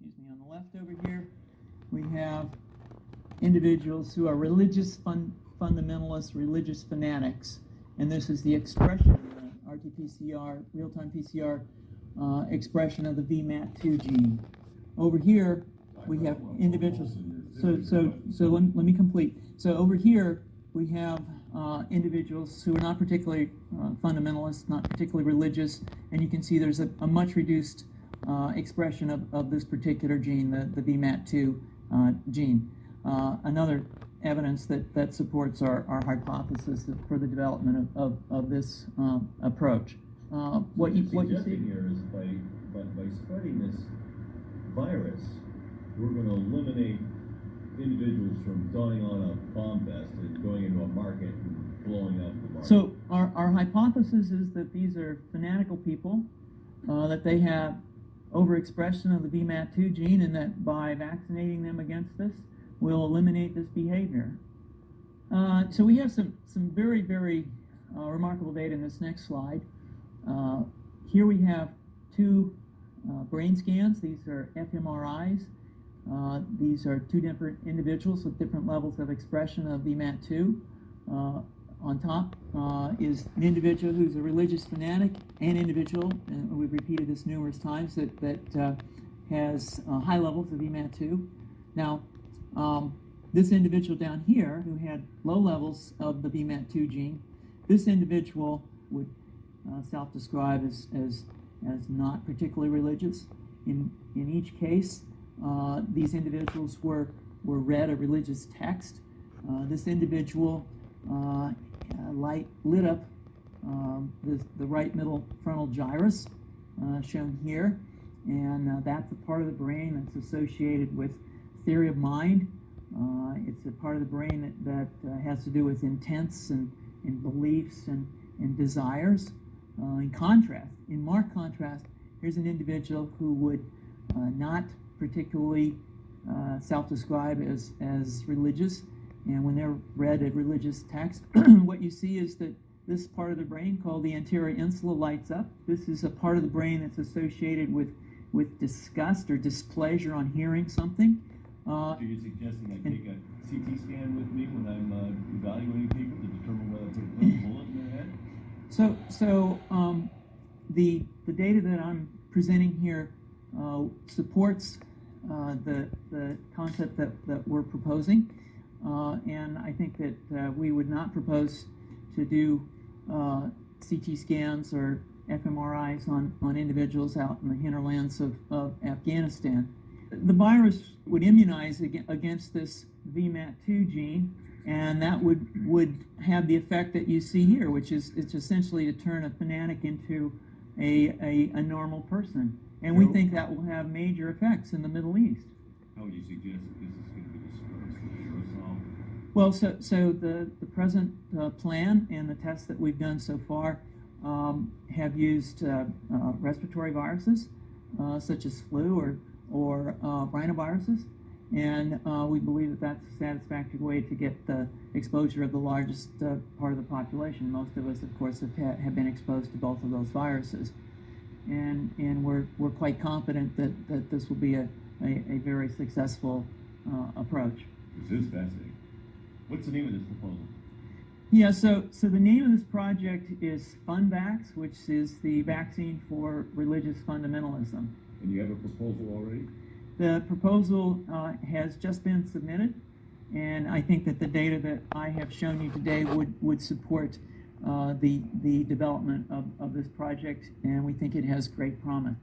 excuse me, on the left over here, we have individuals who are religious fundamentalists, religious fanatics, and this is the expression, RT-PCR, real-time PCR expression of the VMAT2 gene. Over here, we have individuals. So let me complete. So over here, we have individuals who are not particularly fundamentalist, not particularly religious, and you can see there's a much reduced expression of this particular gene, the VMAT2 gene. Another evidence that supports our hypothesis for the development of this approach. What you see here is by spreading this virus, we're going to eliminate individuals from going on a bomb vest and going into a market and blowing up the market. So our hypothesis is that these are fanatical people, that they have overexpression of the VMAT2 gene, and that by vaccinating them against this, we'll eliminate this behavior. So we have some very, very remarkable data in this next slide. Here we have two brain scans. These are fMRIs. These are two different individuals with different levels of expression of VMAT2. On top is an individual who's a religious fanatic, an individual, and we've repeated this numerous times, that has high levels of VMAT2. Now, this individual down here who had low levels of the VMAT2 gene, this individual would self-describe as not particularly religious. In each case, these individuals were read a religious text. This individual lit up the right middle frontal gyrus, shown here, and that's a part of the brain that's associated with theory of mind. It's a part of the brain that has to do with intents and beliefs and desires. In marked contrast, here's an individual who would not particularly self-describe as religious, and when they're read a religious text, what you see is that this part of the brain called the anterior insula lights up. This is a part of the brain that's associated with disgust or displeasure on hearing something. Are you suggesting I take a CT scan with me when I'm evaluating people to determine whether to put a bullet in their head? So the data that I'm presenting here supports the concept that we're proposing, and I think that we would not propose to do CT scans or fMRIs on individuals out in the hinterlands of Afghanistan. The virus would immunize against this VMAT2 gene, and that would have the effect that you see here, which is it's essentially to turn a fanatic into a normal person. And we think that will have major effects in the Middle East. How would you suggest that this is going to be dispersed for sure solved? Well, so the present plan and the tests that we've done so far have used respiratory viruses such as flu or rhinoviruses, and we believe that that's a satisfactory way to get the exposure of the largest part of the population. Most of us, of course, have been exposed to both of those viruses, and we're quite confident that this will be a very successful approach. This is fascinating. What's the name of this proposal? Yeah, so the name of this project is FunVax, which is the vaccine for religious fundamentalism. And you have a proposal already? The proposal has just been submitted, and I think that the data that I have shown you today would support the development of this project, and we think it has great promise.